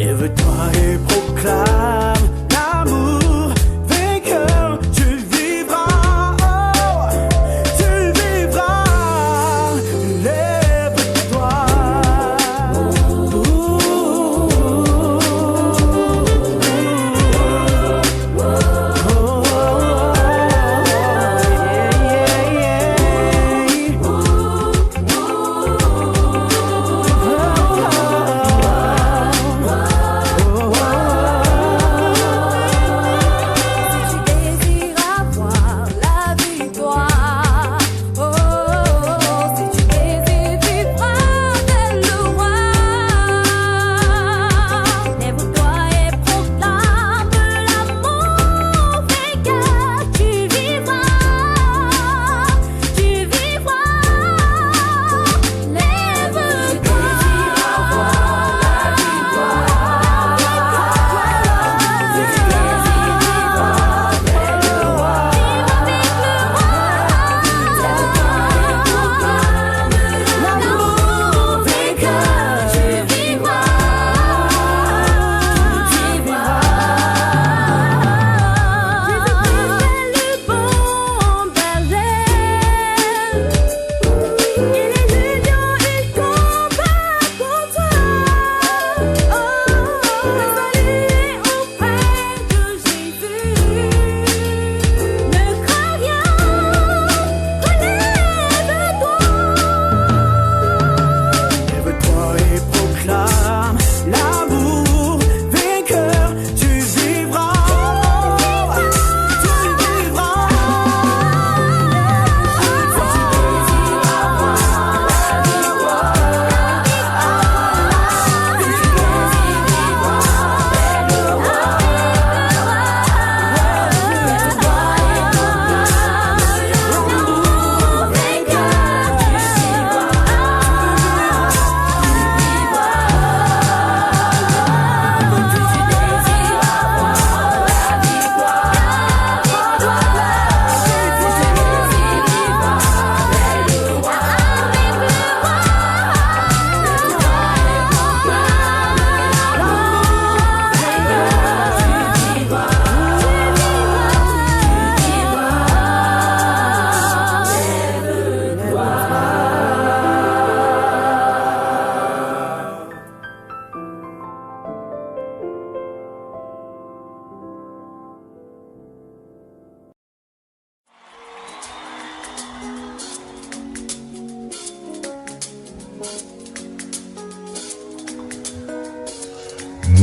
Lève-toi et proclame l'amour vainqueur. Tu vivras, oh, tu vivras. Lève-toi.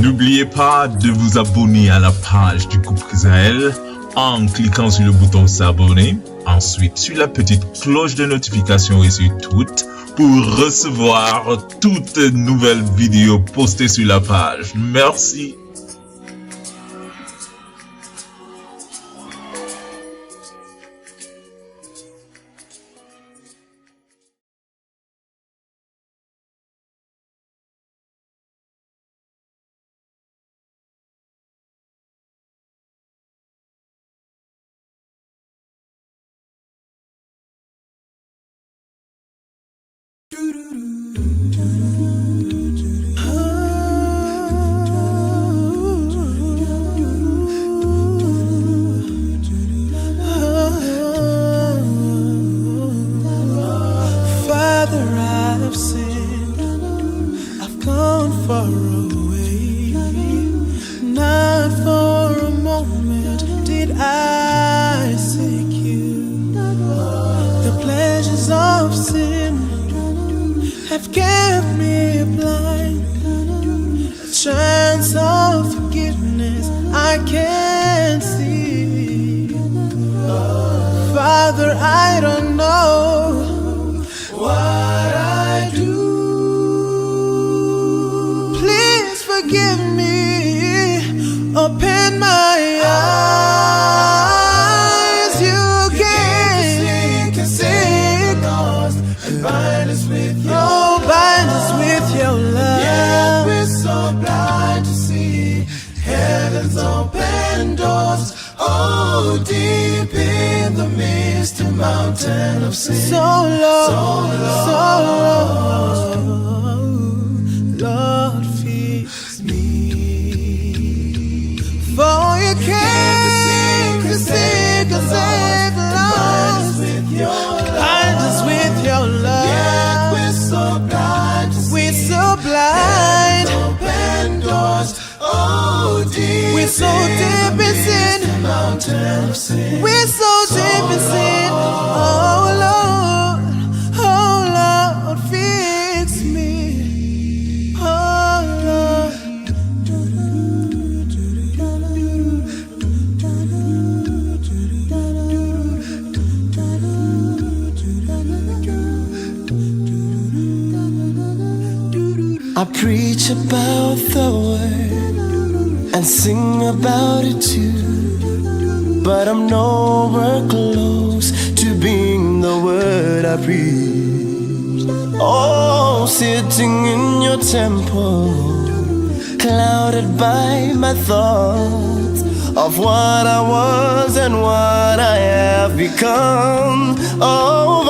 N'oubliez pas de vous abonner à la page du groupe Israël en cliquant sur le bouton s'abonner, ensuite sur la petite cloche de notification et sur toutes pour recevoir toutes nouvelles vidéos postées sur la page. Merci. Father, I've sinned. I've gone far away. Not for a moment did I seek you. The pleasures of sin have kept me blind. A chance of forgiveness I can't see. Father, I don't know what I do. Please forgive me. Open my eyes. You can see lost and bind us with your love. Bind us with your love. Yet we're so blind to see heaven's open doors. Oh, deep in the misty mountain of sin. So long, so long. Lord, fix me. blind. Open doors, oh deep. We're so deep in sin. Mountain of sin. We're so deep in sin. Oh Lord, fix me. Oh Lord. I preach about the word and sing about it too, but I'm nowhere close to being the word I preach. Oh, sitting in your temple, clouded by my thoughts of what I was and what I have become. Oh,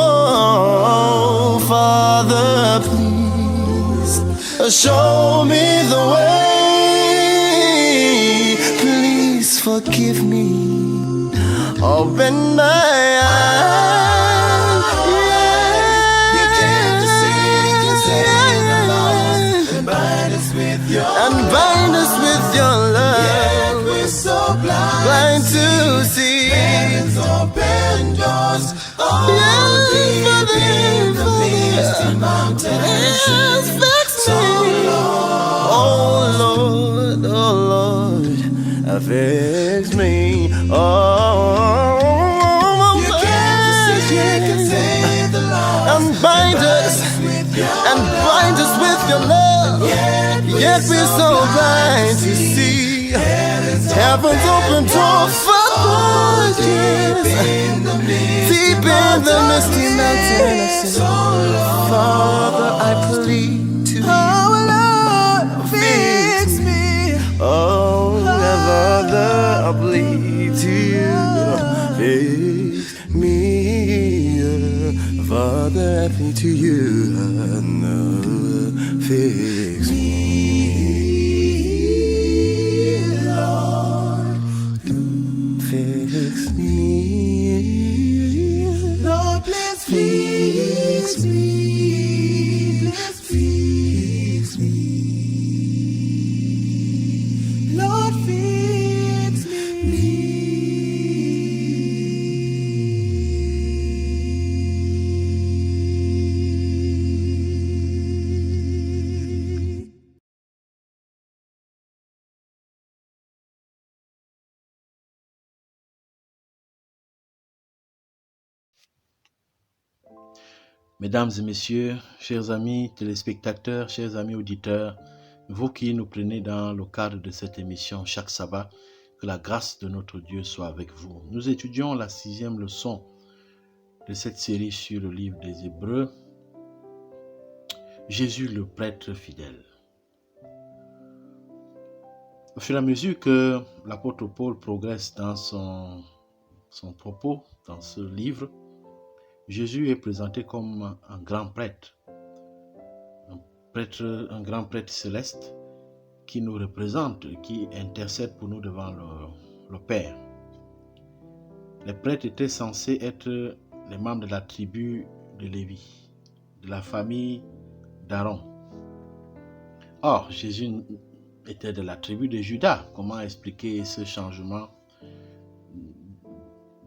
Father, please show me the way. Please forgive me. Open my eyes. You came to save the lost and bind us with your love. Yet we're so Blind to see. Heaven's open doors. Oh, deep in the misty mountains. Oh Lord, fix me. Oh, you came to save the lost and bind us with your love. Yet we're so blind to see. Heaven's open door for deep in the misty mountain of sin. Father, I plead to you. Oh Lord, fix me. Oh, Father, I plead to you. Fix me. Father, I plead to you. Fix me. Fix me. Lord, please fix me. Please fix me. Lord, fix me. Mesdames et messieurs, chers amis téléspectateurs, chers amis auditeurs, vous qui nous prenez dans le cadre de cette émission chaque sabbat, que la grâce de notre Dieu soit avec vous. Nous étudions la 6e leçon de cette série sur le livre des Hébreux, Jésus le prêtre fidèle. Au fur et à mesure que l'apôtre Paul progresse dans son propos, dans ce livre, Jésus est présenté comme un grand prêtre, un grand prêtre céleste qui nous représente, qui intercède pour nous devant le Père. Les prêtres étaient censés être les membres de la tribu de Lévi, de la famille d'Aaron. Or, Jésus était de la tribu de Juda. Comment expliquer ce changement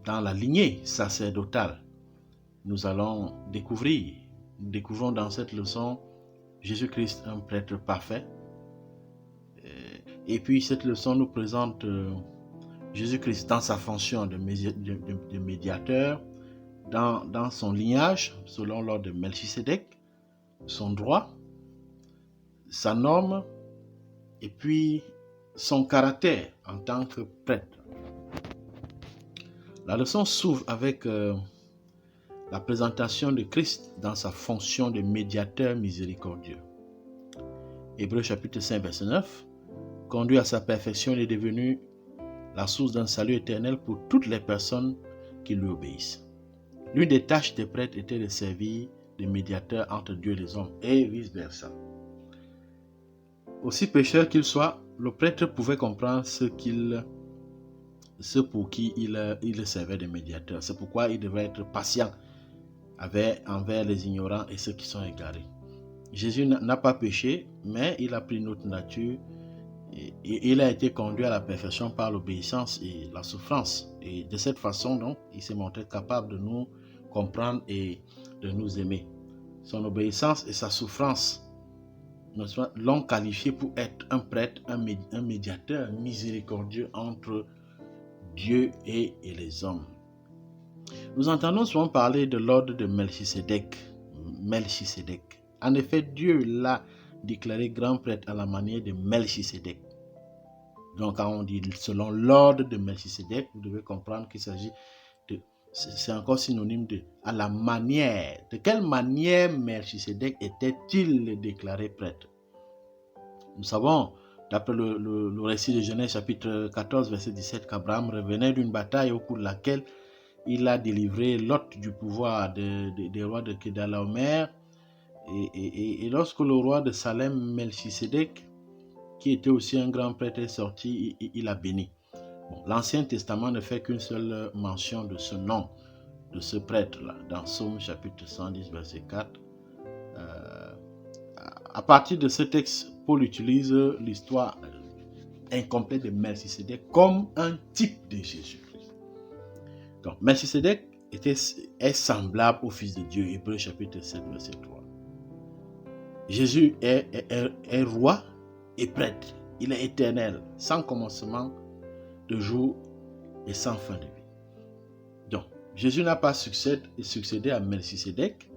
dans la lignée sacerdotale? Nous allons nous découvrons dans cette leçon Jésus-Christ, un prêtre parfait. Et puis cette leçon nous présente Jésus-Christ dans sa fonction de médiateur, dans son lignage, selon l'ordre de Melchisédek, son droit, sa norme, et puis son caractère en tant que prêtre. La leçon s'ouvre avec la présentation de Christ dans sa fonction de médiateur miséricordieux. Hébreux chapitre 5, verset 9, conduit à sa perfection, il est devenu la source d'un salut éternel pour toutes les personnes qui lui obéissent. L'une des tâches des prêtres était de servir de médiateur entre Dieu et les hommes, et vice-versa. Aussi pécheur qu'il soit, le prêtre pouvait comprendre ce pour qui il servait de médiateur. C'est pourquoi il devait être patient envers les ignorants et ceux qui sont égarés. Jésus n'a pas péché, mais il a pris notre nature et il a été conduit à la perfection par l'obéissance et la souffrance. Et de cette façon, donc, il s'est montré capable de nous comprendre et de nous aimer. Son obéissance et sa souffrance l'ont qualifié pour être un prêtre, un médiateur miséricordieux entre Dieu et les hommes. Nous entendons souvent parler de l'ordre de Melchisédek. En effet, Dieu l'a déclaré grand prêtre à la manière de Melchisédek. Donc, quand on dit selon l'ordre de Melchisédek, vous devez comprendre qu'il s'agit de... C'est encore synonyme de à la manière. De quelle manière Melchisédek était-il déclaré prêtre? Nous savons, d'après le récit de Genèse chapitre 14, verset 17, qu'Abraham revenait d'une bataille au cours de laquelle il a délivré Lot du pouvoir des rois de Kedalaomer. Et lorsque le roi de Salem, Melchisédek, qui était aussi un grand prêtre, est sorti, il a béni. Bon, l'Ancien Testament ne fait qu'une seule mention de ce nom, de ce prêtre-là, dans Psaume chapitre 110, verset 4. À partir de ce texte, Paul utilise l'histoire incomplète de Melchisédek comme un type de Jésus-Christ. Donc, Melchisédek est semblable au Fils de Dieu, Hébreux chapitre 7, verset 3. Jésus est roi et prêtre. Il est éternel, sans commencement de jour et sans fin de vie. Donc, Jésus n'a pas succédé à Melchisédek,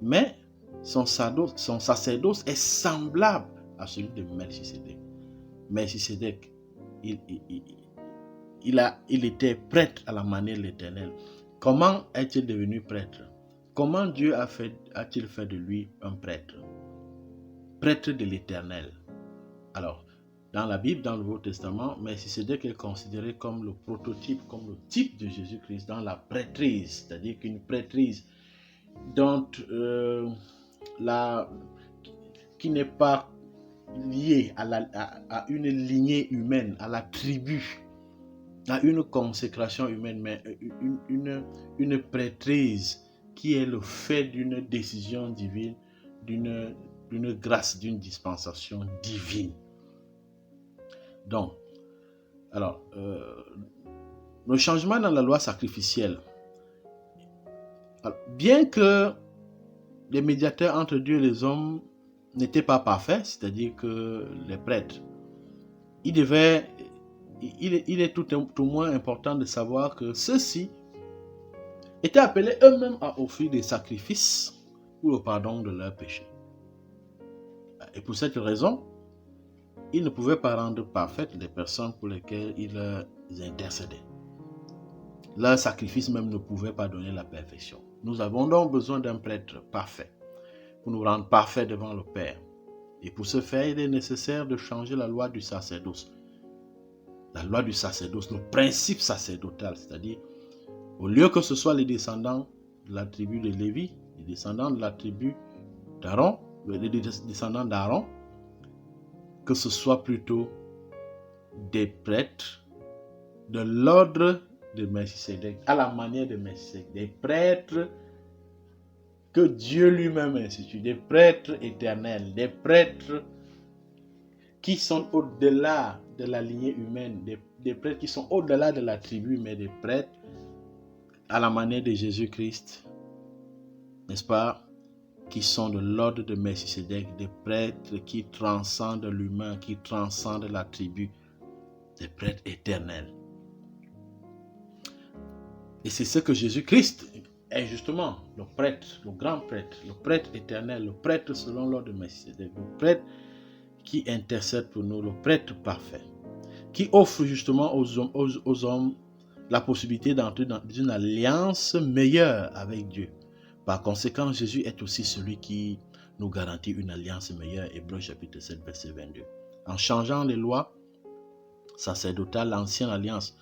mais son sacerdoce est semblable à celui de Melchisédek. Melchisédek, il était prêtre à la manière de l'Éternel. Comment est-il devenu prêtre? Comment Dieu a-t-il fait de lui un prêtre? Prêtre de l'Éternel. Alors, dans la Bible, dans le Nouveau Testament, Melchisédek est considéré comme le prototype, comme le type de Jésus-Christ dans la prêtrise, c'est-à-dire qu'une prêtrise dont qui n'est pas liée à une lignée humaine, à la tribu, à une consécration humaine, mais une prêtrise qui est le fait d'une décision divine, d'une grâce, d'une dispensation divine. Donc, alors, le changement dans la loi sacrificielle, alors, bien que les médiateurs entre Dieu et les hommes n'étaient pas parfaits, c'est-à-dire que les prêtres, il est tout moins important de savoir que ceux-ci étaient appelés eux-mêmes à offrir des sacrifices pour le pardon de leurs péchés. Et pour cette raison, ils ne pouvaient pas rendre parfaites les personnes pour lesquelles ils intercédaient. Leur sacrifice même ne pouvait pas donner la perfection. Nous avons donc besoin d'un prêtre parfait pour nous rendre parfaits devant le Père. Et pour ce faire, il est nécessaire de changer la loi du sacerdoce. La loi du sacerdoce, le principe sacerdotal, c'est-à-dire, au lieu que ce soit les descendants de la tribu de Lévi, les descendants de la tribu d'Aaron, les descendants d'Aaron, que ce soit plutôt des prêtres de l'ordre de Melchisédek, à la manière de Melchisédek, des prêtres que Dieu lui-même institue, des prêtres éternels, des prêtres qui sont au-delà de la lignée humaine, des prêtres qui sont au-delà de la tribu, mais des prêtres à la manière de Jésus-Christ, n'est-ce pas, qui sont de l'ordre de Melchisédek, des prêtres qui transcendent l'humain, qui transcendent la tribu, des prêtres éternels. Et c'est ce que Jésus-Christ est justement, le prêtre, le grand prêtre, le prêtre éternel, le prêtre selon l'ordre de Melchisédek, le prêtre qui intercède pour nous, le prêtre parfait, qui offre justement aux hommes la possibilité d'entrer dans une alliance meilleure avec Dieu. Par conséquent, Jésus est aussi celui qui nous garantit une alliance meilleure. Hébreux chapitre 7, verset 22. En changeant les lois sacerdotales, l'ancienne alliance,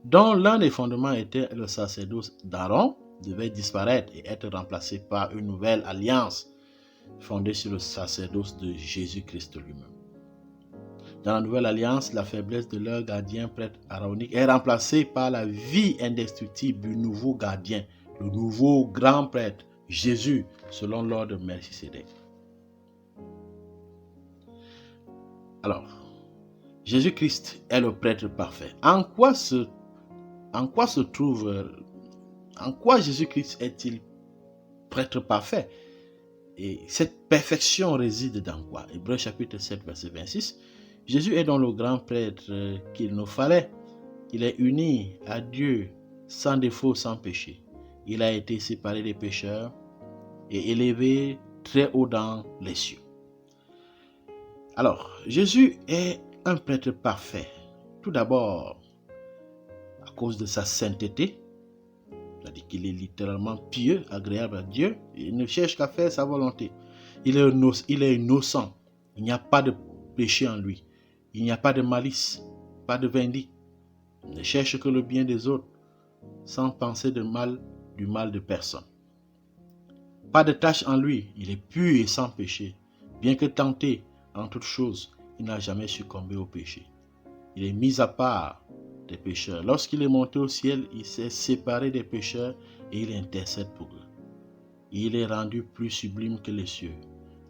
dont l'un des fondements était le sacerdoce d'Aaron, devait disparaître et être remplacé par une nouvelle alliance fondée sur le sacerdoce de Jésus-Christ lui-même. Dans la nouvelle alliance, la faiblesse de leur gardien prêtre aaronique est remplacée par la vie indestructible du nouveau gardien, le nouveau grand prêtre, Jésus, selon l'ordre de Melchisédek. Alors, Jésus-Christ est le prêtre parfait. En quoi Jésus-Christ est-il prêtre parfait? Et cette perfection réside dans quoi? Hébreux chapitre 7, verset 26. Jésus est donc le grand prêtre qu'il nous fallait. Il est uni à Dieu sans défaut, sans péché. Il a été séparé des pécheurs et élevé très haut dans les cieux. Alors, Jésus est un prêtre parfait. Tout d'abord, à cause de sa sainteté, c'est-à-dire qu'il est littéralement pieux, agréable à Dieu. Il ne cherche qu'à faire sa volonté. Il est innocent. Il n'y a pas de péché en lui. Il n'y a pas de malice, pas de vindicte. Il ne cherche que le bien des autres, sans penser du mal de personne. Pas de tache en lui. Il est pur et sans péché. Bien que tenté en toutes choses, il n'a jamais succombé au péché. Il est mis à part des pécheurs. Lorsqu'il est monté au ciel, il s'est séparé des pécheurs et il intercède pour eux. Il est rendu plus sublime que les cieux.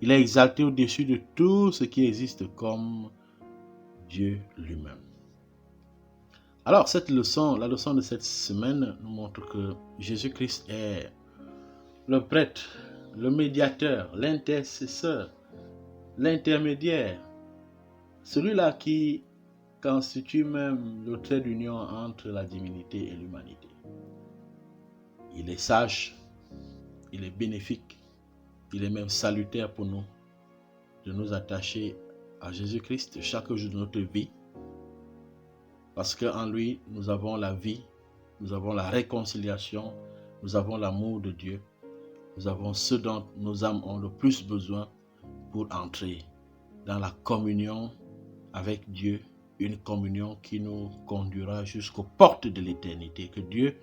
Il est exalté au-dessus de tout ce qui existe comme Dieu lui-même. Alors, la leçon de cette semaine nous montre que Jésus-Christ est le prêtre, le médiateur, l'intercesseur, l'intermédiaire, celui-là qui constitue même le trait d'union entre la divinité et l'humanité. Il est sage, il est bénéfique, il est même salutaire pour nous de nous attacher à Jésus-Christ chaque jour de notre vie, parce qu'en lui, nous avons la vie, nous avons la réconciliation, nous avons l'amour de Dieu, nous avons ce dont nos âmes ont le plus besoin pour entrer dans la communion avec Dieu, une communion qui nous conduira jusqu'aux portes de l'éternité. Que Dieu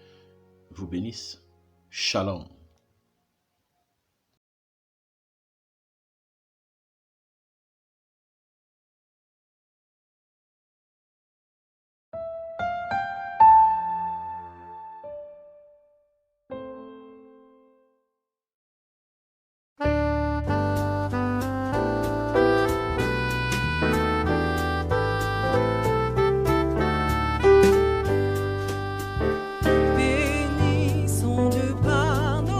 vous bénisse. Shalom. Bénis son Dieu par nos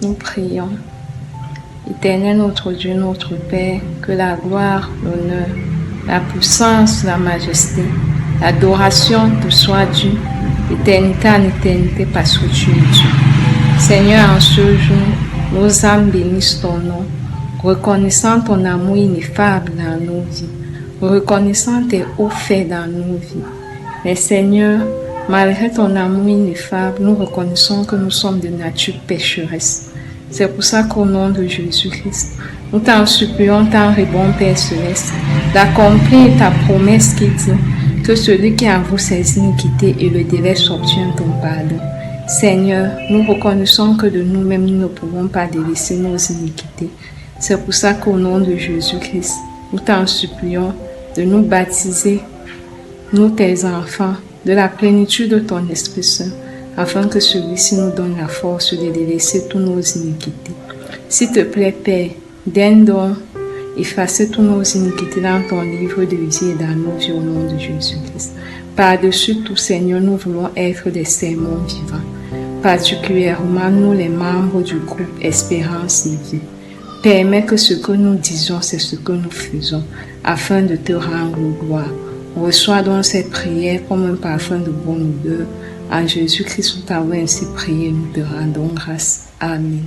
nous prions. Éternel notre Dieu, notre Père, que la gloire, l'honneur, la puissance, la majesté, l'adoration te soit due, éternité en éternité, parce que tu es Dieu. Seigneur, en ce jour, nos âmes bénissent ton nom, reconnaissant ton amour ineffable dans nos vies, reconnaissant tes hauts faits dans nos vies. Mais Seigneur, malgré ton amour ineffable, nous reconnaissons que nous sommes de nature pécheresse. C'est pour ça qu'au nom de Jésus-Christ, nous t'en supplions, tendre et bon Père Céleste, d'accomplir ta promesse qui dit que celui qui avoue ses iniquités et le délaisse obtient ton pardon. Seigneur, nous reconnaissons que de nous-mêmes, nous ne pouvons pas délaisser nos iniquités. C'est pour ça qu'au nom de Jésus-Christ, nous t'en supplions de nous baptiser, nous tes enfants, de la plénitude de ton Esprit Saint, afin que celui-ci nous donne la force de délaisser toutes nos iniquités. S'il te plaît, Père, daigne donc effacer toutes nos iniquités dans ton livre de vie et dans nos vies au nom de Jésus-Christ. Par-dessus tout, Seigneur, nous voulons être des sermons vivants, particulièrement nous les membres du groupe Espérance et Vie. Permets que ce que nous disons, c'est ce que nous faisons, afin de te rendre gloire. Reçois donc ces prières comme un parfum de bonne odeur. En Jésus-Christ, nous t'avons ainsi prié, nous te rendons grâce. Amen.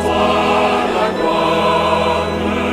Toi la gloire.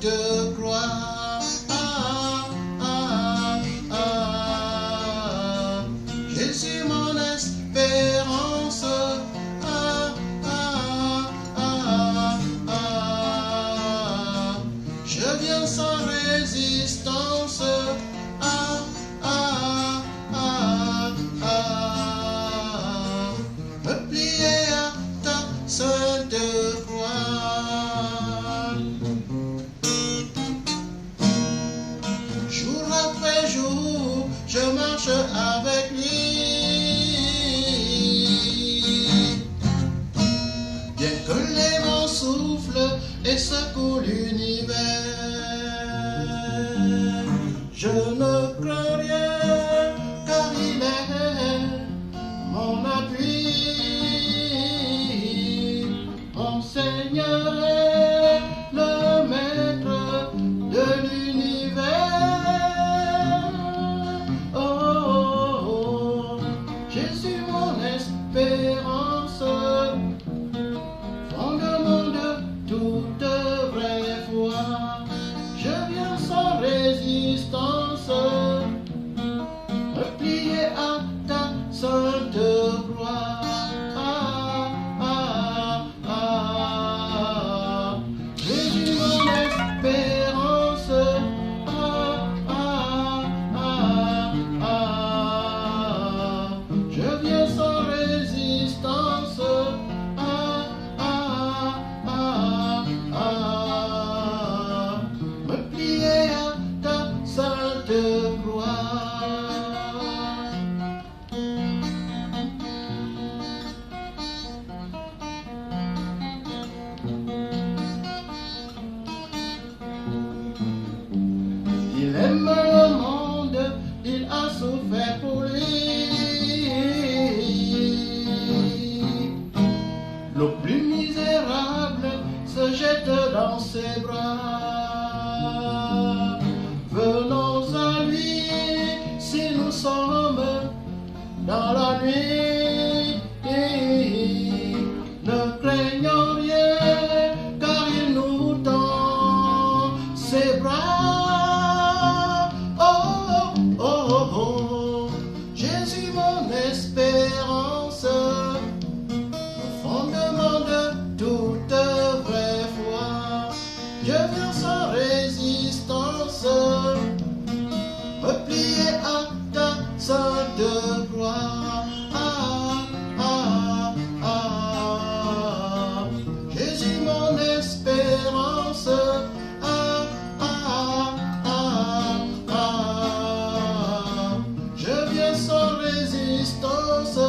Sainte Croix. Jésus mon espérance. Je viens sans résistance. Me plier à ta sainte croix. Jour après jour, je marche avec lui. Bien que les vents soufflent et secouent l'univers, je ne crains rien, car il est mon appui. Mon Seigneur est le maître de l'univers. Oh, oh, oh. Jésus mon espérance, fondement de toute vraie foi. Je viens sans résistance, me plier à ta sainte croix. Jésus mon espérance. Je viens sans résistance. Me plier à ta sainte croix. Il aime le monde, il a souffert pour lui. Le plus misérable se jette dans ses bras. Venons à lui si nous sommes dans la nuit. Ne craignons rien, car il nous tend ses bras. Oh, oh, oh, oh. Jésus mon espérance, fondement de toute vraie foi. Je viens sans résistance, me plier à ta sainte croix. Jésus mon espérance. Je viens sans résistance.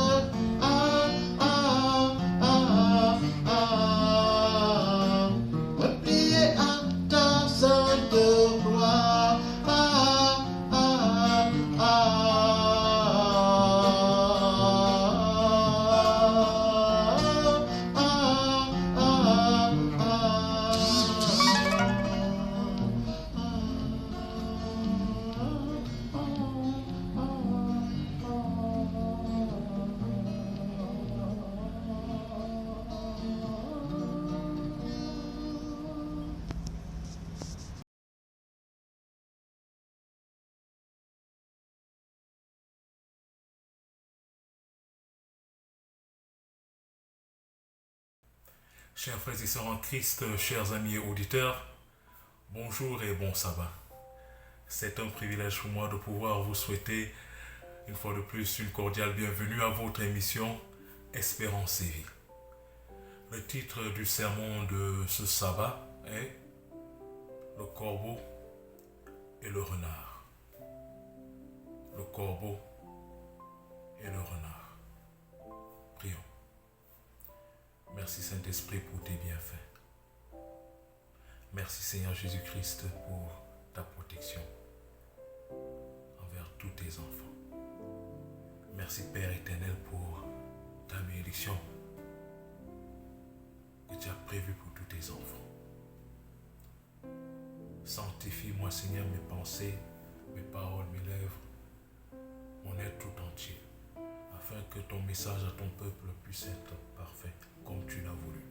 Me plier à ta sainte croix. Chers frères et sœurs en Christ, chers amis et auditeurs, bonjour et bon sabbat. C'est un privilège pour moi de pouvoir vous souhaiter une fois de plus une cordiale bienvenue à votre émission Espérance et Vie. Le titre du sermon de ce sabbat est Le corbeau et le renard. Le corbeau et le renard. Prions. Merci Saint-Esprit pour tes bienfaits. Merci Seigneur Jésus-Christ pour ta protection envers tous tes enfants. Merci Père éternel pour ta bénédiction que tu as prévue pour tous tes enfants. Sanctifie-moi Seigneur mes pensées, mes paroles, mes lèvres, mon être tout entier, afin que ton message à ton peuple puisse être parfait comme tu l'as voulu.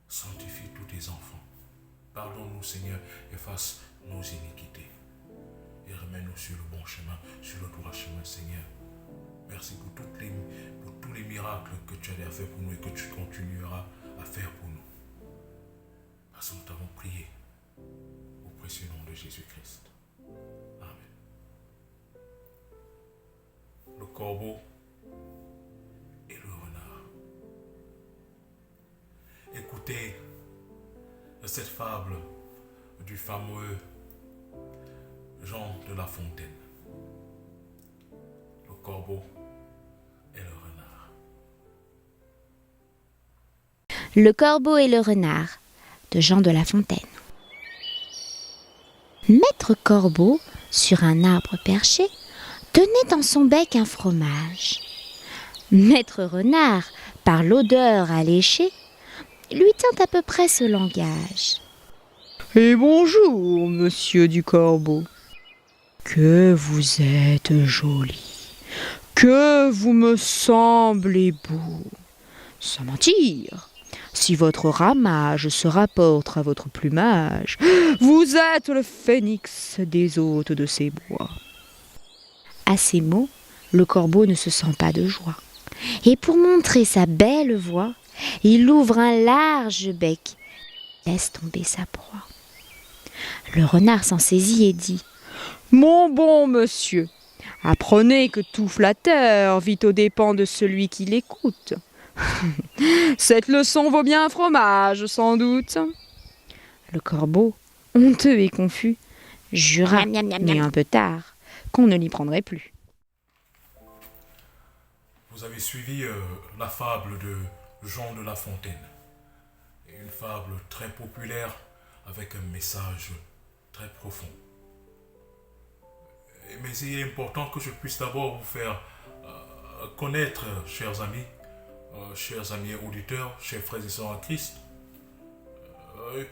Sanctifie tous tes enfants Pardonne-nous, Seigneur, efface nos iniquités. Et remets-nous sur le bon chemin, sur le droit chemin, Seigneur. Merci pour tous les miracles que tu as déjà fait pour nous et que tu continueras à faire pour nous. Parce que nous t'avons prié au précieux nom de Jésus-Christ. Amen. Le corbeau et le renard. Écoutez cette fable du fameux Jean de La Fontaine. Le corbeau et le renard. Le corbeau et le renard de Jean de La Fontaine. Maître Corbeau, sur un arbre perché, tenait dans son bec un fromage. Maître Renard, par l'odeur alléchée, lui tint à peu près ce langage. Et bonjour, monsieur du Corbeau. Que vous êtes joli, que vous me semblez beau. Sans mentir, si votre ramage se rapporte à votre plumage, vous êtes le phénix des hôtes de ces bois. À ces mots, le corbeau ne se sent pas de joie. Et pour montrer sa belle voix, il ouvre un large bec, laisse tomber sa proie. Le renard s'en saisit et dit : Mon bon monsieur, apprenez que tout flatteur vit aux dépens de celui qui l'écoute. Cette leçon vaut bien un fromage, sans doute. Le corbeau, honteux et confus, jura, mais un peu tard, qu'on ne l'y prendrait plus. Vous avez suivi la fable de Jean de La Fontaine. Une fable très populaire avec un message très profond. Mais il est important que je puisse d'abord vous faire connaître, chers amis auditeurs, chers frères et sœurs en Christ,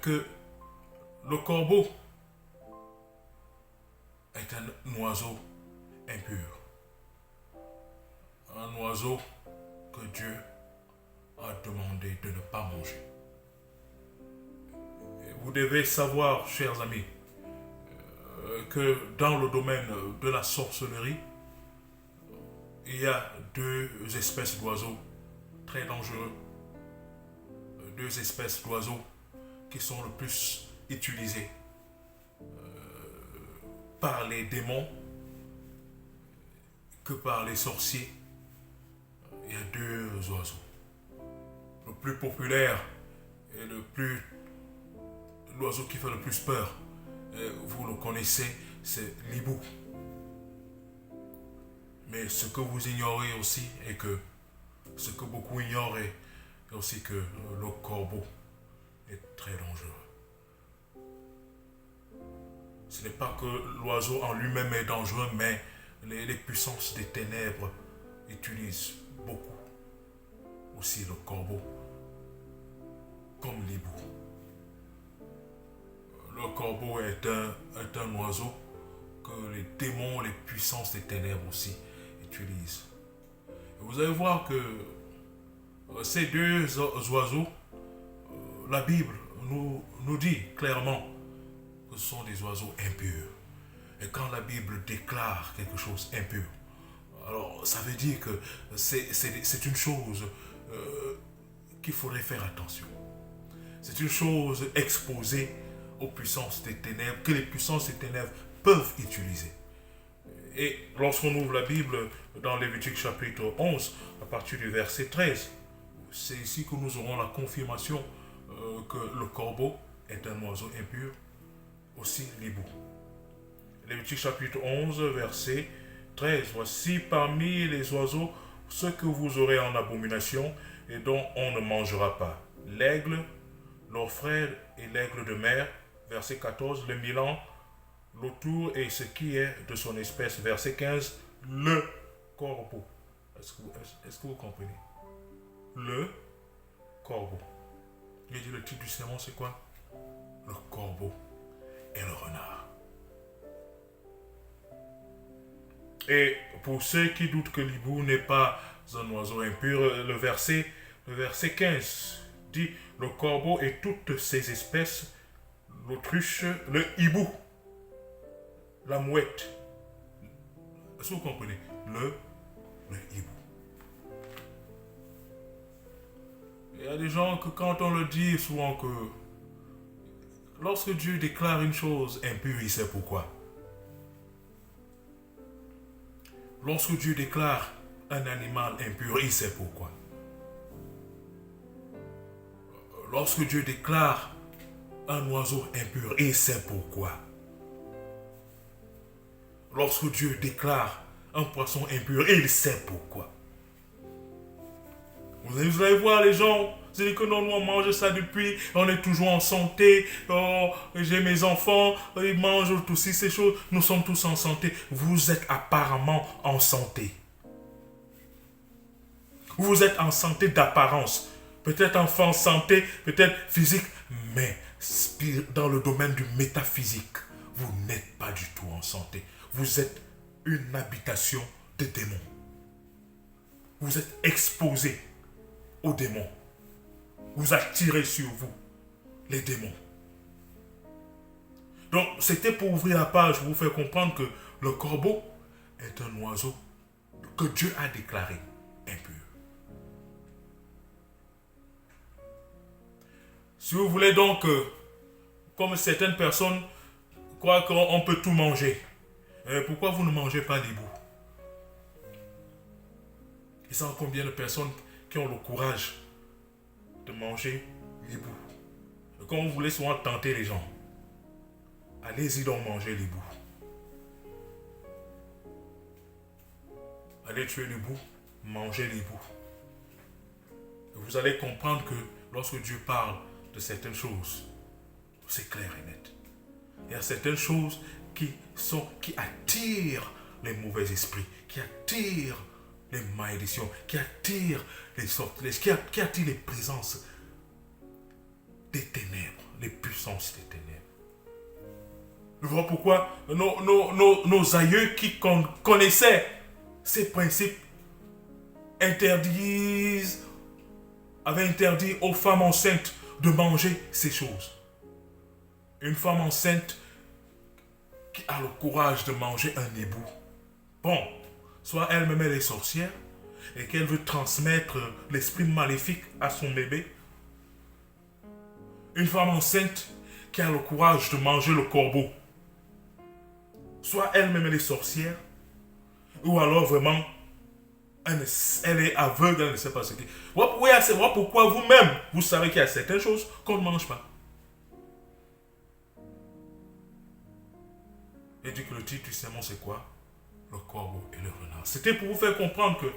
que le corbeau est un oiseau impur. Un oiseau que Dieu a demandé de ne pas manger. Et vous devez savoir, chers amis, que dans le domaine de la sorcellerie, il y a deux espèces d'oiseaux très dangereux. Deux espèces d'oiseaux qui sont le plus utilisées par les démons que par les sorciers. Il y a deux oiseaux. Le plus populaire et l'oiseau qui fait le plus peur, vous le connaissez, c'est l'hibou. Mais ce que vous ignorez aussi, et que ce que beaucoup ignorent, est aussi que le corbeau est très dangereux. Ce n'est pas que l'oiseau en lui-même est dangereux, mais les puissances des ténèbres utilisent beaucoup aussi le corbeau comme l'hibou. Le corbeau est un oiseau que les démons, les puissances des ténèbres aussi utilisent. Et vous allez voir que ces deux oiseaux, la Bible nous dit clairement que ce sont des oiseaux impurs. Et quand la Bible déclare quelque chose impur, alors ça veut dire que c'est une chose qu'il faudrait faire attention. C'est une chose exposée aux puissances des ténèbres, que les puissances des ténèbres peuvent utiliser. Et lorsqu'on ouvre la Bible dans Lévitique chapitre 11, à partir du verset 13, c'est ici que nous aurons la confirmation que le corbeau est un oiseau impur, aussi l'hibou. Lévitique chapitre 11, verset 13. Voici parmi les oiseaux ceux que vous aurez en abomination et dont on ne mangera pas. L'aigle, l'orfraie et l'aigle de mer. Verset 14. Le milan, l'autour et ce qui est de son espèce. Verset 15. Le corbeau. Est-ce que vous comprenez? Le corbeau. Il dit le titre du sermon, c'est quoi? Le corbeau et le renard. Et pour ceux qui doutent que l'hibou n'est pas un oiseau impur, le verset 15 dit: le corbeau et toutes ses espèces, l'autruche, le hibou, la mouette. Est-ce que vous comprenez? Le hibou. Il y a des gens que quand on le dit souvent que lorsque Dieu déclare une chose impure, il sait pourquoi. Lorsque Dieu déclare un animal impur, il sait pourquoi. Lorsque Dieu déclare un oiseau impur, il sait pourquoi. Lorsque Dieu déclare un poisson impur, il sait pourquoi. Vous allez voir les gens, vous allez que non, nous on mange ça depuis, on est toujours en santé, oh, j'ai mes enfants, ils mangent tous ces choses, nous sommes tous en santé. Vous êtes apparemment en santé. Vous êtes en santé d'apparence. Peut-être en santé, peut-être physique, mais dans le domaine du métaphysique, vous n'êtes pas du tout en santé. Vous êtes une habitation de démons. Vous êtes exposé aux démons. Vous attirez sur vous les démons. Donc, c'était pour ouvrir la page, pour vous faire comprendre que le corbeau est un oiseau que Dieu a déclaré impur. Si vous voulez donc, comme certaines personnes croient qu'on peut tout manger, pourquoi vous ne mangez pas l'hibou? Il y a combien de personnes qui ont le courage de manger l'hibou? Quand vous voulez souvent tenter les gens, allez-y donc manger l'hibou. Allez tuer l'hibou, mangez l'hibou. Vous allez comprendre que lorsque Dieu parle de certaines choses, c'est clair et net. Il y a certaines choses qui attirent les mauvais esprits, qui attirent les malédictions, qui attirent les sortilèges, qui attirent les présences des ténèbres, les puissances des ténèbres. Voilà pourquoi nos aïeux qui connaissaient ces principes avaient interdit aux femmes enceintes de manger ces choses. Une femme enceinte qui a le courage de manger un hibou, bon, soit elle-même elle est sorcière et qu'elle veut transmettre l'esprit maléfique à son bébé. Une femme enceinte qui a le courage de manger le corbeau, soit elle-même elle est sorcière, ou alors vraiment elle est aveugle, elle ne sait pas ce qui. Oui, c'est pourquoi vous-même, vous savez qu'il y a certaines choses qu'on ne mange pas. Et dit que le titre du sermon c'est quoi? Le corbeau et le renard. C'était pour vous faire comprendre que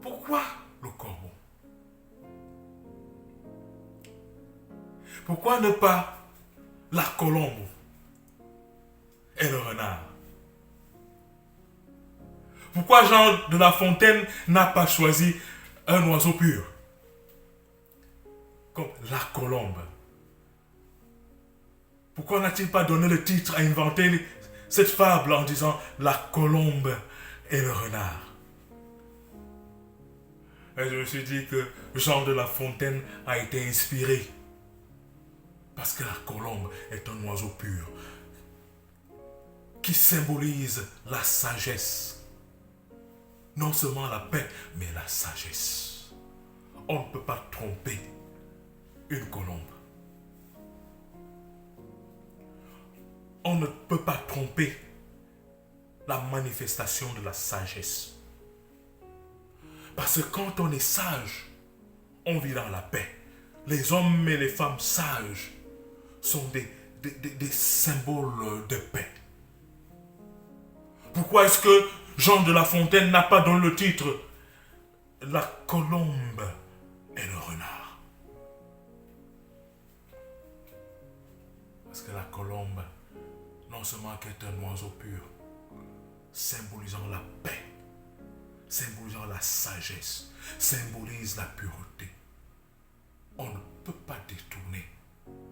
pourquoi le corbeau? Pourquoi ne pas la colombe et le renard? Pourquoi Jean de La Fontaine n'a pas choisi un oiseau pur comme la colombe? Pourquoi n'a-t-il pas donné le titre, à inventer cette fable en disant la colombe et le renard? Et je me suis dit que Jean de La Fontaine a été inspiré parce que la colombe est un oiseau pur qui symbolise la sagesse. Non seulement la paix, mais la sagesse. On ne peut pas tromper une colombe. On ne peut pas tromper la manifestation de la sagesse. Parce que quand on est sage, on vit dans la paix. Les hommes et les femmes sages sont des symboles de paix. Pourquoi est-ce que Jean de La Fontaine n'a pas donné le titre la colombe et le renard? Parce que la colombe, non seulement qu'est un oiseau pur, symbolisant la paix, symbolisant la sagesse, symbolise la pureté. On ne peut pas détourner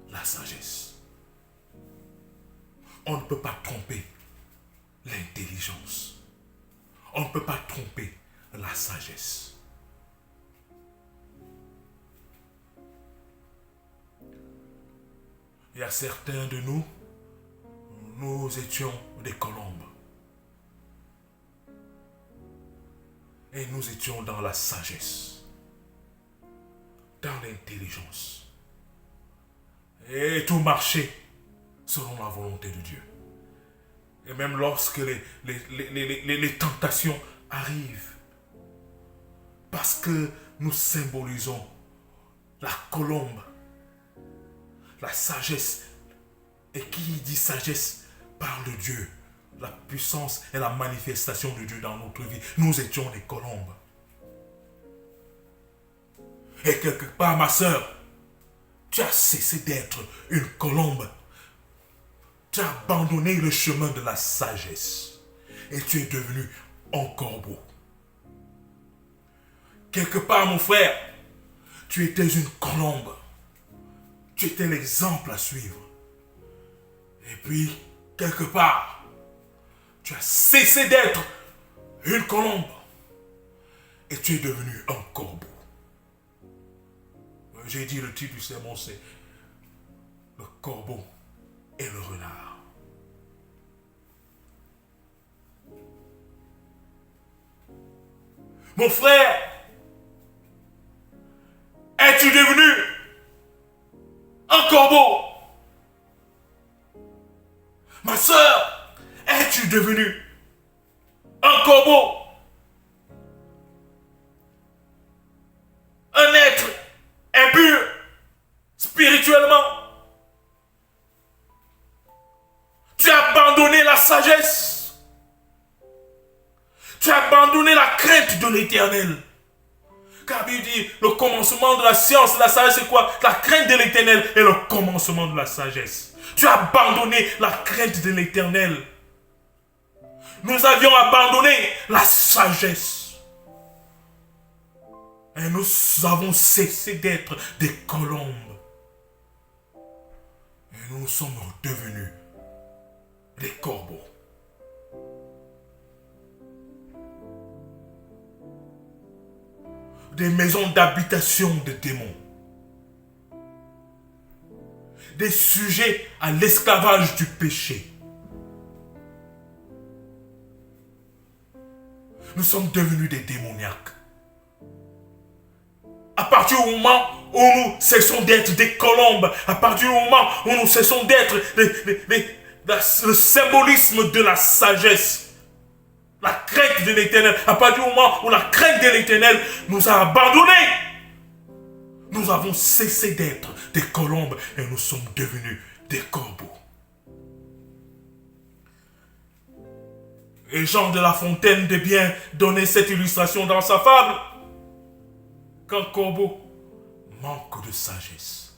la sagesse. On ne peut pas tromper l'intelligence. On ne peut pas tromper la sagesse. Et à certains de nous, nous étions des colombes. Et nous étions dans la sagesse, dans l'intelligence. Et tout marchait selon la volonté de Dieu. Et même lorsque les tentations arrivent, parce que nous symbolisons la colombe, la sagesse. Et qui dit sagesse parle de Dieu, la puissance et la manifestation de Dieu dans notre vie. Nous étions des colombes. Et quelque part, ma sœur, tu as cessé d'être une colombe. Tu as abandonné le chemin de la sagesse. Et tu es devenu un corbeau. Quelque part, mon frère, tu étais une colombe. Tu étais l'exemple à suivre. Et puis, quelque part, tu as cessé d'être une colombe. Et tu es devenu un corbeau. J'ai dit le titre du sermon, c'est le corbeau et le renard. Mon frère, es-tu devenu un corbeau? Ma sœur, es-tu devenu un corbeau? Un être impur spirituellement? Tu as abandonné la sagesse. Tu as abandonné la crainte de l'Éternel. Car il dit, le commencement de la science, la sagesse, c'est quoi? La crainte de l'Éternel est le commencement de la sagesse. Tu as abandonné la crainte de l'Éternel. Nous avions abandonné la sagesse. Et nous avons cessé d'être des colombes. Et nous sommes devenus des corbeaux. Des maisons d'habitation de démons. Des sujets à l'esclavage du péché. Nous sommes devenus des démoniaques. À partir du moment où nous cessons d'être des colombes, à partir du moment où nous cessons d'être le symbolisme de la sagesse, la crainte de l'Éternel, à partir du moment où la crainte de l'Éternel nous a abandonnés, nous avons cessé d'être des colombes et nous sommes devenus des corbeaux. Et Jean de La Fontaine de bien donner cette illustration dans sa fable. Qu'un corbeau manque de sagesse.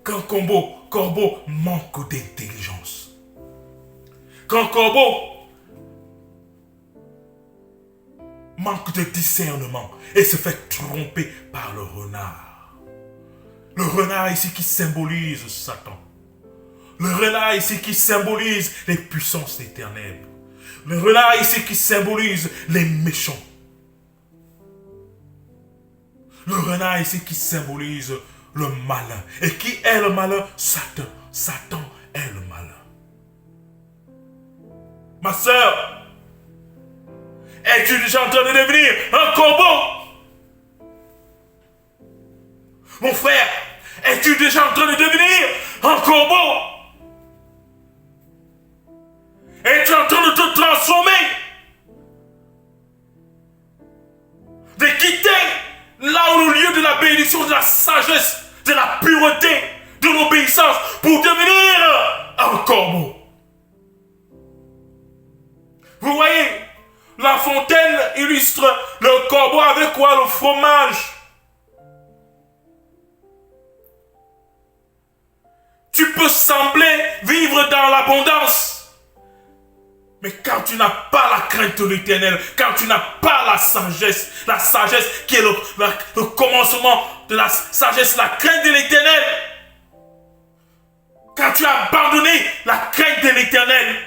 Qu'un corbeau manque d'intelligence. Qu'un corbeau manque de discernement et se fait tromper par le renard. Le renard ici qui symbolise Satan. Le renard ici qui symbolise les puissances des ténèbres. Le renard ici qui symbolise les méchants. Le renard ici qui symbolise le malin. Et qui est le malin? Satan. Satan est le malin. Ma sœur, es-tu déjà en train de devenir un corbeau? Mon frère, es-tu déjà en train de devenir un corbeau? Es-tu en train de te transformer? De quitter là où le lieu de la bénédiction, de la sagesse, de la pureté, de l'obéissance, pour devenir un corbeau. Vous voyez, La Fontaine illustre le corbeau avec quoi? Le fromage. Tu peux sembler vivre dans l'abondance. Mais quand tu n'as pas la crainte de l'Éternel, quand tu n'as pas la sagesse qui est le commencement de la sagesse, la crainte de l'Éternel, quand tu as abandonné la crainte de l'Éternel,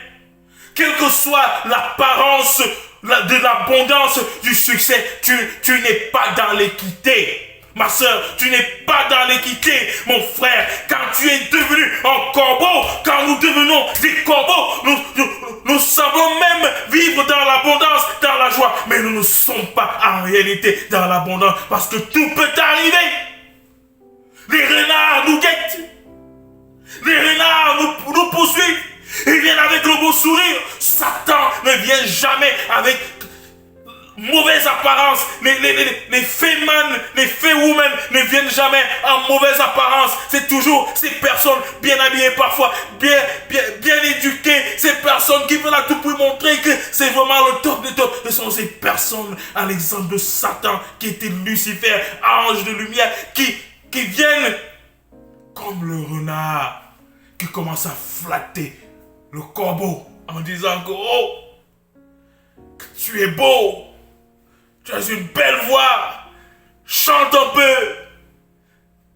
quelle que soit l'apparence de l'abondance du succès, tu n'es pas dans l'équité. Ma soeur, tu n'es pas dans l'équité, mon frère. Quand tu es devenu un corbeau, quand nous devenons des corbeaux, nous savons même vivre dans l'abondance, dans la joie. Mais nous ne sommes pas en réalité dans l'abondance parce que tout peut arriver. Les renards nous guettent. Les renards nous poursuivent. Ils viennent avec le beau sourire. Satan ne vient jamais avec mauvaise apparence. Les fémans, les féwomen ne viennent jamais en mauvaise apparence. C'est toujours ces personnes bien habillées, parfois bien éduquées. Ces personnes qui veulent à tout prix montrer que c'est vraiment le top de top. Ce sont ces personnes, à l'exemple de Satan, qui était Lucifer, ange de lumière, qui viennent comme le renard, qui commence à flatter le corbeau en disant que, oh, que tu es beau. Tu as une belle voix. Chante un peu.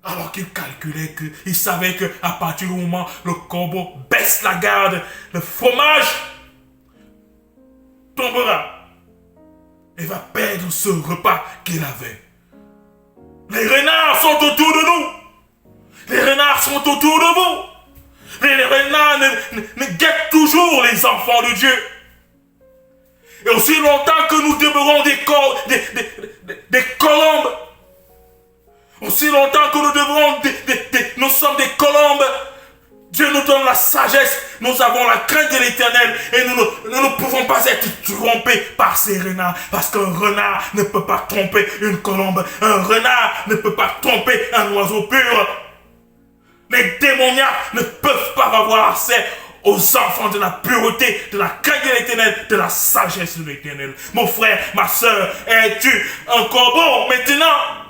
Alors qu'il calculait il savait qu'à partir du moment où le corbeau baisse la garde, le fromage tombera et va perdre ce repas qu'il avait. Les renards sont autour de nous. Les renards sont autour de vous. Les renards ne guettent toujours les enfants de Dieu. Et aussi longtemps que nous demeurons des colombes, aussi longtemps que nous sommes des colombes, Dieu nous donne la sagesse, nous avons la crainte de l'Éternel et nous ne pouvons pas être trompés par ces renards, parce qu'un renard ne peut pas tromper une colombe, un renard ne peut pas tromper un oiseau pur. Les démoniaques ne peuvent pas avoir accès aux enfants de la pureté, de la crainte de l'Éternel, de la sagesse de l'Éternel. Mon frère, ma soeur, es-tu un corbeau maintenant?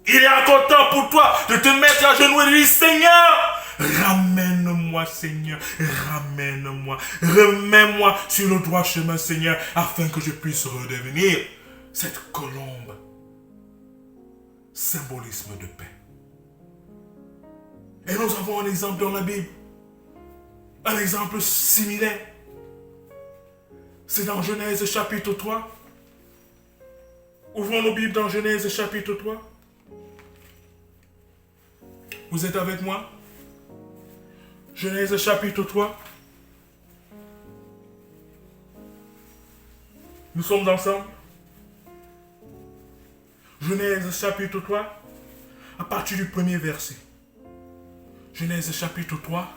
Il est encore temps pour toi de te mettre à genoux et de dire, Seigneur, ramène-moi, Seigneur, ramène-moi, remets-moi sur le droit chemin, Seigneur, afin que je puisse redevenir cette colombe. Symbolisme de paix. Et nous avons un exemple dans la Bible. Un exemple similaire. C'est dans Genèse chapitre 3. Ouvrons nos Bibles dans Genèse chapitre 3. Vous êtes avec moi? Genèse chapitre 3. Nous sommes ensemble. Genèse chapitre 3, à partir du premier verset. Genèse chapitre 3,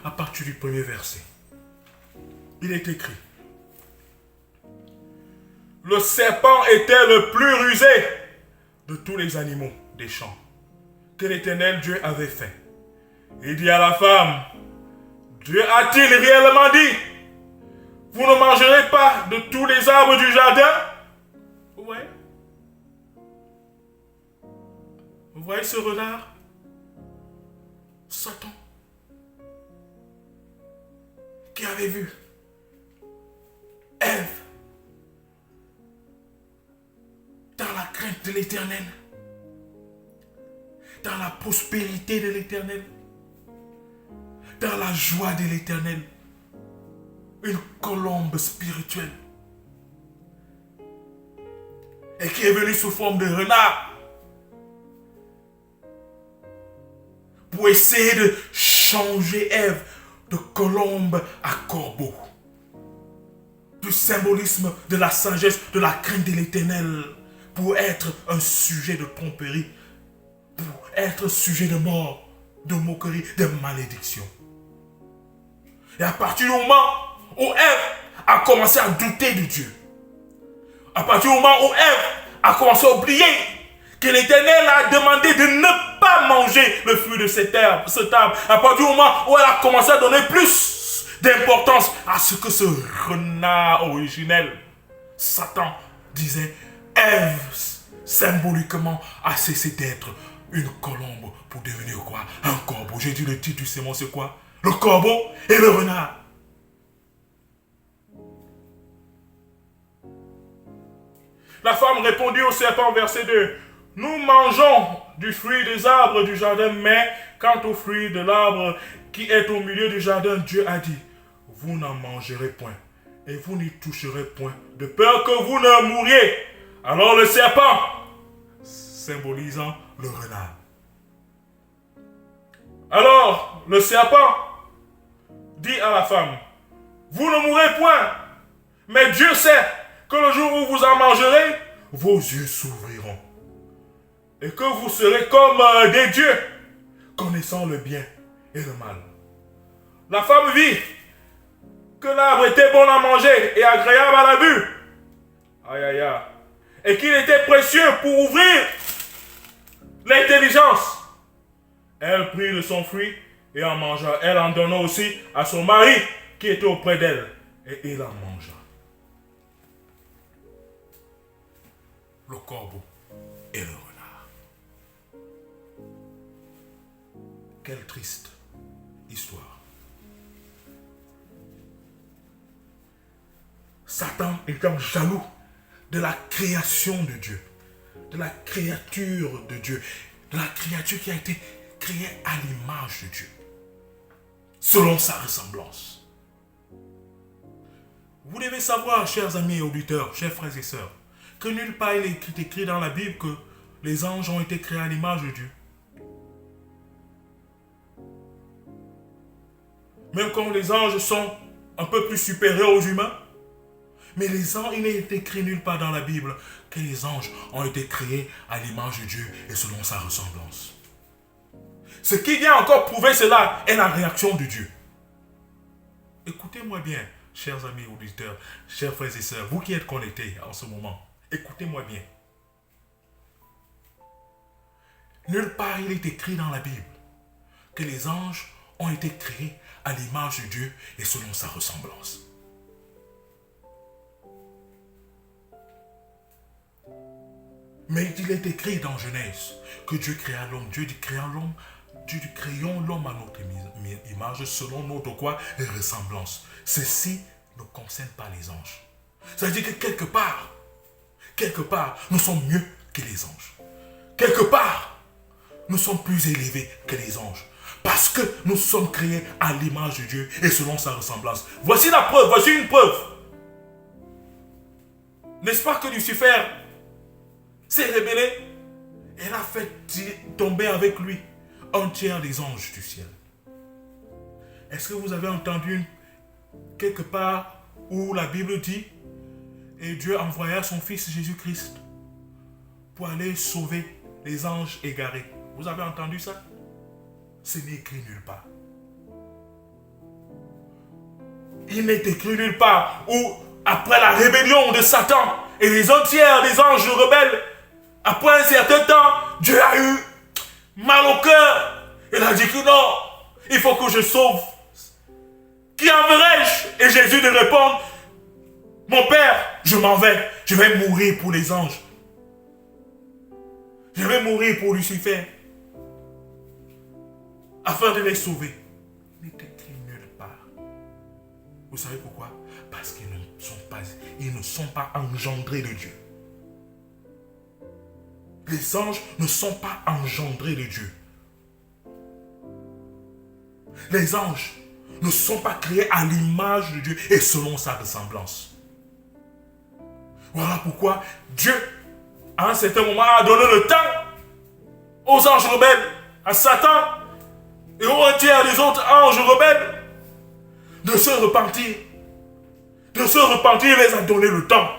à partir du premier verset. Il est écrit: le serpent était le plus rusé de tous les animaux des champs que l'Éternel Dieu avait fait. Il dit à la femme: Dieu a-t-il réellement dit, vous ne mangerez pas de tous les arbres du jardin? Oui. Vous voyez ce renard? Satan, qui avait vu Ève dans la crainte de l'Éternel, dans la prospérité de l'Éternel, dans la joie de l'Éternel, une colombe spirituelle, et qui est venue sous forme de renard pour essayer de changer Ève de colombe à corbeau. Du symbolisme de la sagesse, de la crainte de l'Éternel, pour être un sujet de tromperie, pour être sujet de mort, de moquerie, de malédiction. Et à partir du moment où Ève a commencé à douter de Dieu, à partir du moment où Ève a commencé à oublier que l'Éternel a demandé de ne pas manger le fruit de cet arbre, à partir du moment où elle a commencé à donner plus d'importance à ce que ce renard originel, Satan, disait, Ève, symboliquement, a cessé d'être une colombe pour devenir quoi? Un corbeau. J'ai dit le titre du sermon, c'est quoi? Le corbeau et le renard. La femme répondit au serpent, verset 2. Nous mangeons du fruit des arbres du jardin, mais quant au fruit de l'arbre qui est au milieu du jardin, Dieu a dit, vous n'en mangerez point, et vous n'y toucherez point, de peur que vous ne mouriez. Alors le serpent symbolisant le renard. Alors, le serpent dit à la femme, vous ne mourrez point, mais Dieu sait que le jour où vous en mangerez, vos yeux s'ouvriront et que vous serez comme des dieux, connaissant le bien et le mal. La femme vit que l'arbre était bon à manger et agréable à la vue, aïe aïe aïe, et qu'il était précieux pour ouvrir l'intelligence. Elle prit de son fruit et en mangea. Elle en donna aussi à son mari qui était auprès d'elle, et il en mangea. Le corbeau et le renard. Quelle triste histoire. Satan étant jaloux de la création de Dieu, de la créature de Dieu, de la créature qui a été créée à l'image de Dieu, selon sa ressemblance. Vous devez savoir, chers amis et auditeurs, chers frères et sœurs, que nulle part il est écrit dans la Bible que les anges ont été créés à l'image de Dieu. Même quand les anges sont un peu plus supérieurs aux humains, mais les anges, il n'est écrit nulle part dans la Bible que les anges ont été créés à l'image de Dieu et selon sa ressemblance. Ce qui vient encore prouver cela est la réaction de Dieu. Écoutez-moi bien, chers amis auditeurs, chers frères et sœurs, vous qui êtes connectés en ce moment, écoutez-moi bien. Nulle part il est écrit dans la Bible que les anges ont été créés à l'image de Dieu et selon sa ressemblance. Mais il est écrit dans Genèse que Dieu créa l'homme. Dieu dit créons l'homme à notre image selon notre quoi ressemblance. Ceci ne concerne pas les anges. C'est-à-dire que quelque part, nous sommes mieux que les anges. Quelque part, nous sommes plus élevés que les anges. Parce que nous sommes créés à l'image de Dieu et selon sa ressemblance. Voici la preuve, voici une preuve. N'est-ce pas que Lucifer s'est rebellé? Elle a fait tomber avec lui un tiers des anges du ciel. Est-ce que vous avez entendu quelque part où la Bible dit et Dieu envoya son fils Jésus-Christ pour aller sauver les anges égarés? Vous avez entendu ça? Ce n'est écrit nulle part. Il n'est écrit nulle part où après la rébellion de Satan et les un tiers des anges rebelles, après un certain temps, Dieu a eu mal au cœur. Il a dit que non, il faut que je sauve. Qui enverrai-je? Et Jésus de répondre, mon Père, je m'en vais. Je vais mourir pour les anges. Je vais mourir pour Lucifer. Afin de les sauver. Il n'est écrit nulle part. Vous savez pourquoi? Parce qu'ils ne sont pas engendrés de Dieu. Les anges ne sont pas engendrés de Dieu. Les anges ne sont pas créés à l'image de Dieu et selon sa ressemblance. Voilà pourquoi Dieu, à un certain moment, a donné le temps aux anges rebelles, à Satan et aux un tiers des autres anges rebelles de se repentir. De se repentir, il les a donné le temps.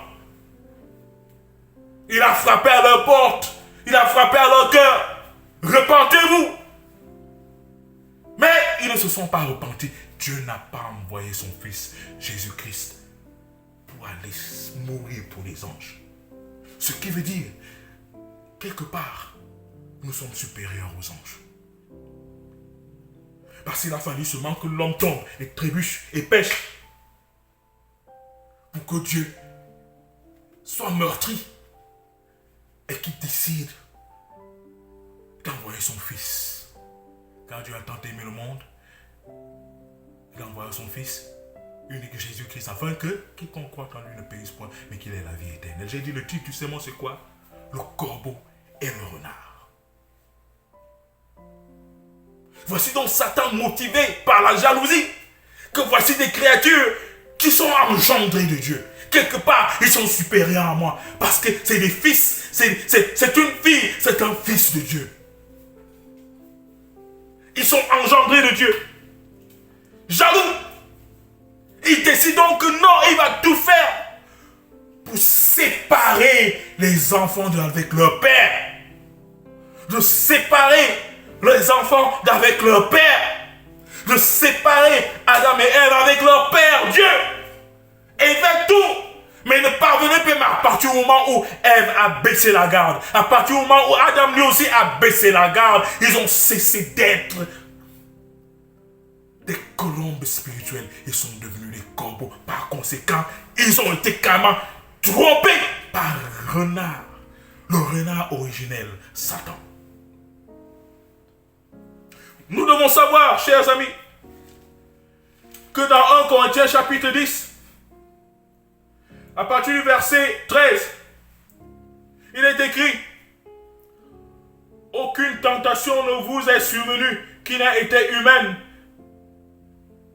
Il a frappé à leur porte. Il a frappé à leur cœur. Repentez-vous. Mais ils ne se sont pas repentis. Dieu n'a pas envoyé son fils Jésus-Christ pour aller mourir pour les anges. Ce qui veut dire, quelque part, nous sommes supérieurs aux anges. Parce qu'il a fallu seulement que l'homme tombe et trébuche et pêche pour que Dieu soit meurtri et qu'il décide d'envoyer son fils. Car Dieu a tant aimé le monde, il a envoyé son fils, unique Jésus-Christ, afin que quiconque croit en lui ne périsse point, mais qu'il ait la vie éternelle. J'ai dit le titre du sermon, c'est quoi? Le corbeau et le renard. Voici donc Satan motivé par la jalousie, que voici des créatures qui sont engendrés de Dieu. Quelque part, ils sont supérieurs à moi. Parce que c'est des fils. C'est une fille, c'est un fils de Dieu. Ils sont engendrés de Dieu. Jaloux. Il décide donc que non, il va tout faire pour séparer les enfants avec leur père. De séparer les enfants d'avec leur père. De séparer Adam et Ève avec leur père, Dieu. Et il fait tout. Mais il ne parvenait pas, mais à partir du moment où Ève a baissé la garde, à partir du moment où Adam lui aussi a baissé la garde, ils ont cessé d'être des colombes spirituelles. Ils sont devenus des corbeaux. Par conséquent, ils ont été carrément trompés par le renard originel, Satan. Nous devons savoir, chers amis, que dans 1 Corinthiens chapitre 10, à partir du verset 13, il est écrit: aucune tentation ne vous est survenue qui n'a été humaine.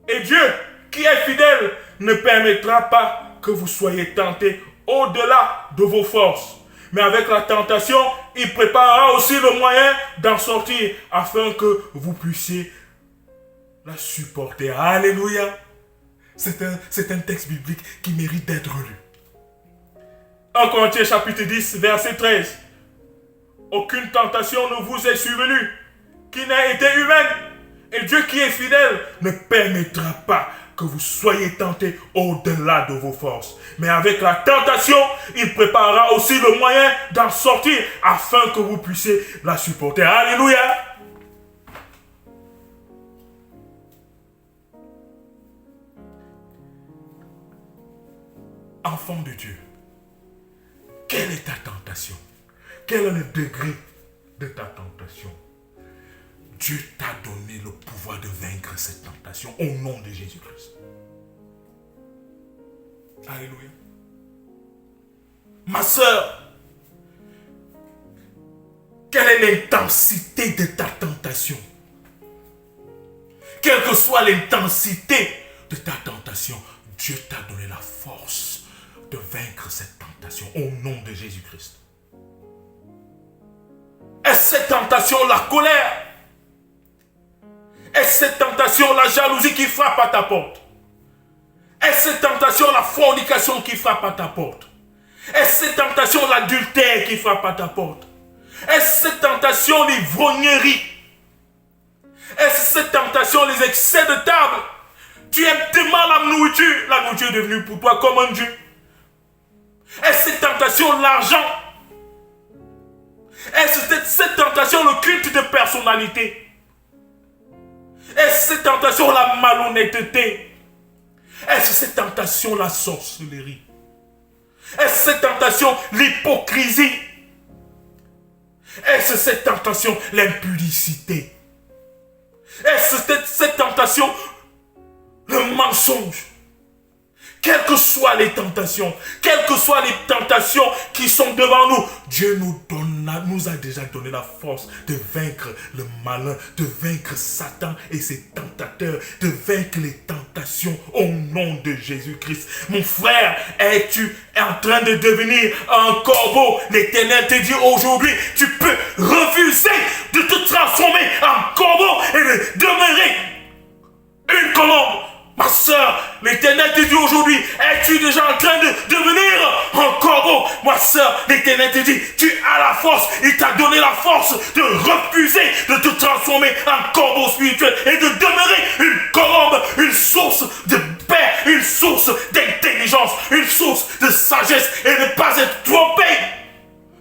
Et Dieu, qui est fidèle, ne permettra pas que vous soyez tentés au-delà de vos forces. Mais avec la tentation, il préparera aussi le moyen d'en sortir afin que vous puissiez la supporter. Alléluia. C'est un texte biblique qui mérite d'être lu. 1 Corinthiens chapitre 10, verset 13. Aucune tentation ne vous est survenue qui n'a été humaine. Et Dieu qui est fidèle ne permettra pas que vous soyez tentés au-delà de vos forces. Mais avec la tentation, il préparera aussi le moyen d'en sortir afin que vous puissiez la supporter. Alléluia. Enfant de Dieu, quelle est ta tentation? Quel est le degré de ta tentation? Dieu t'a donné le pouvoir de vaincre cette tentation au nom de Jésus-Christ. Alléluia. Ma sœur, quelle est l'intensité de ta tentation? Quelle que soit l'intensité de ta tentation, Dieu t'a donné la force de vaincre cette tentation au nom de Jésus-Christ. Est-ce cette tentation la colère? Est-ce cette tentation la jalousie qui frappe à ta porte? Est-ce cette tentation la fornication qui frappe à ta porte? Est-ce cette tentation l'adultère qui frappe à ta porte? Est-ce cette tentation l'ivrognerie? Est-ce cette tentation les excès de table? Tu aimes tellement la nourriture est devenue pour toi comme un dieu. Est-ce cette tentation l'argent? Est-ce cette tentation le culte de personnalité? Est-ce cette tentation la malhonnêteté? Est-ce cette tentation la sorcellerie? Est-ce cette tentation l'hypocrisie? Est-ce cette tentation l'impudicité? Est-ce cette tentation le mensonge? Quelles que soient les tentations qui sont devant nous, Dieu nous a déjà donné la force de vaincre le malin, de vaincre Satan et ses tentateurs, de vaincre les tentations au nom de Jésus-Christ. Mon frère, es-tu en train de devenir un corbeau? L'Éternel te dit aujourd'hui, tu peux refuser de te transformer en corbeau et de demeurer une colombe. Ma soeur, l'Éternel te dit aujourd'hui, es-tu déjà en train de devenir un corbeau? Ma soeur, l'Éternel te dit, tu as la force, il t'a donné la force de refuser de te transformer en corbeau spirituel et de demeurer une colombe, une source de paix, une source d'intelligence, une source de sagesse et ne pas être trompé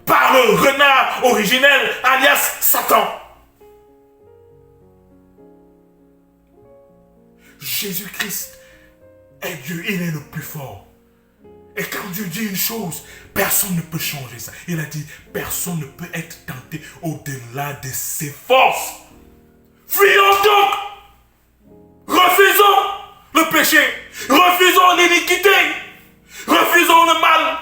par le renard originel, alias Satan. Jésus-Christ est Dieu, il est le plus fort. Et quand Dieu dit une chose, personne ne peut changer ça. Il a dit, personne ne peut être tenté au-delà de ses forces. Fuyons donc. Refusons le péché. Refusons l'iniquité. Refusons le mal.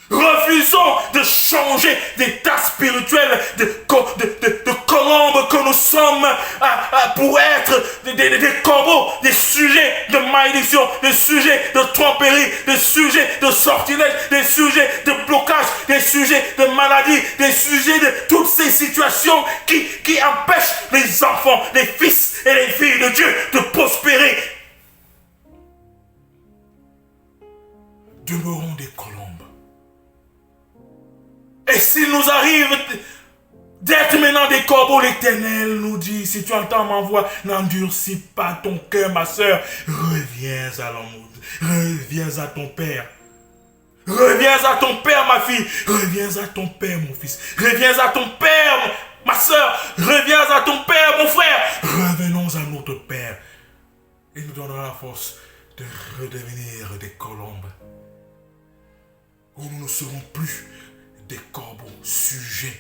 Refusons de changer d'état spirituel, de colombe que nous sommes pour être des corbeaux, des sujets de malédiction, des sujets de tromperie, des sujets de sortilège, des sujets de blocage, des sujets de maladie, des sujets de toutes ces situations qui empêchent les enfants, les fils et les filles de Dieu de prospérer. Demeurons des colombes. Et s'il nous arrive d'être maintenant des corbeaux, l'Éternel nous dit, si tu entends ma voix, n'endurcis pas ton cœur, ma soeur. Reviens à l'amour, reviens à ton Père. Reviens à ton Père, ma fille. Reviens à ton Père, mon fils. Reviens à ton Père, ma soeur. Reviens à ton Père, mon frère. Revenons à notre Père. Il nous donnera la force de redevenir des colombes. Où nous ne serons plus des corbeaux sujets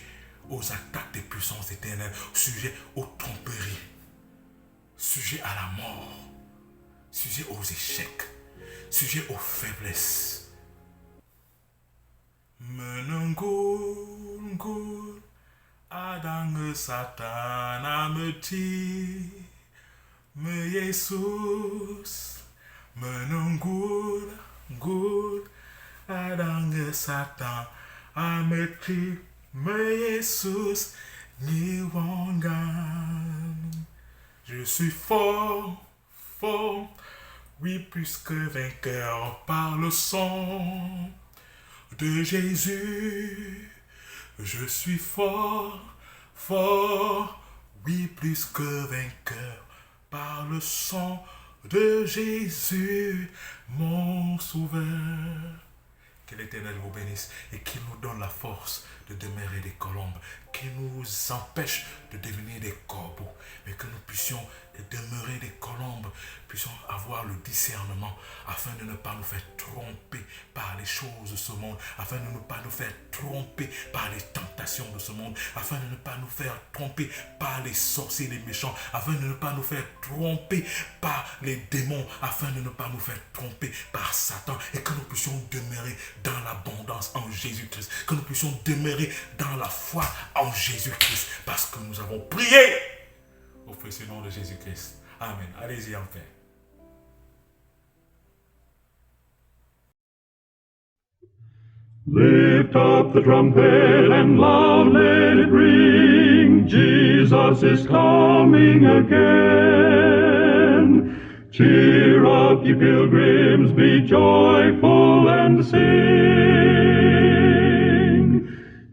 aux attaques des puissances éternelles, sujets aux tromperies, sujets à la mort, sujets aux échecs, sujets aux faiblesses. Menungul adang Satan ameti me Yesus menungul adang Satan ameti me Yesus ni wangan. Je suis fort, oui plus que vainqueur par le sang de Jésus. Je suis fort, oui plus que vainqueur par le sang de Jésus, mon sauveur. Que l'Éternel vous bénisse et qu'il nous donne la force de demeurer des colombes, qu'il nous empêche de devenir des corbeaux, mais que nous puissions demeurer des colombes, puissions avoir le discernement afin de ne pas nous faire tromper par les choses de ce monde, afin de ne pas nous faire tromper par les tentations de ce monde, afin de ne pas nous faire tromper par les sorciers, les méchants, afin de ne pas nous faire tromper par les démons, afin de ne pas nous faire tromper par Satan, et que nous puissions demeurer dans l'abondance en Jésus-Christ, que nous puissions demeurer dans la foi en Jésus-Christ, parce que nous avons prié au précieux nom de Jésus-Christ. Amen. Allez-y en paix. Lift up the trumpet and loud let it ring. Jesus is coming again. Cheer up, ye pilgrims, be joyful and sing.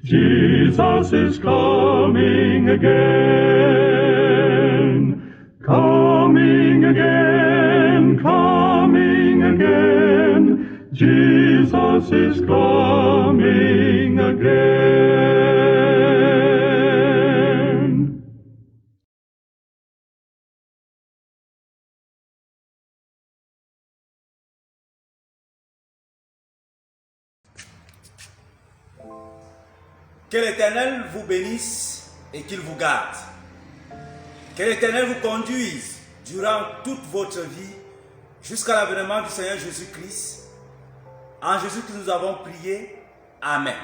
Jesus is coming again. Coming again, coming again. Jesus is coming again. Que l'Éternel vous bénisse et qu'il vous garde. Que l'Éternel vous conduise durant toute votre vie jusqu'à l'avènement du Seigneur Jésus-Christ. En Jésus-Christ nous avons prié. Amen.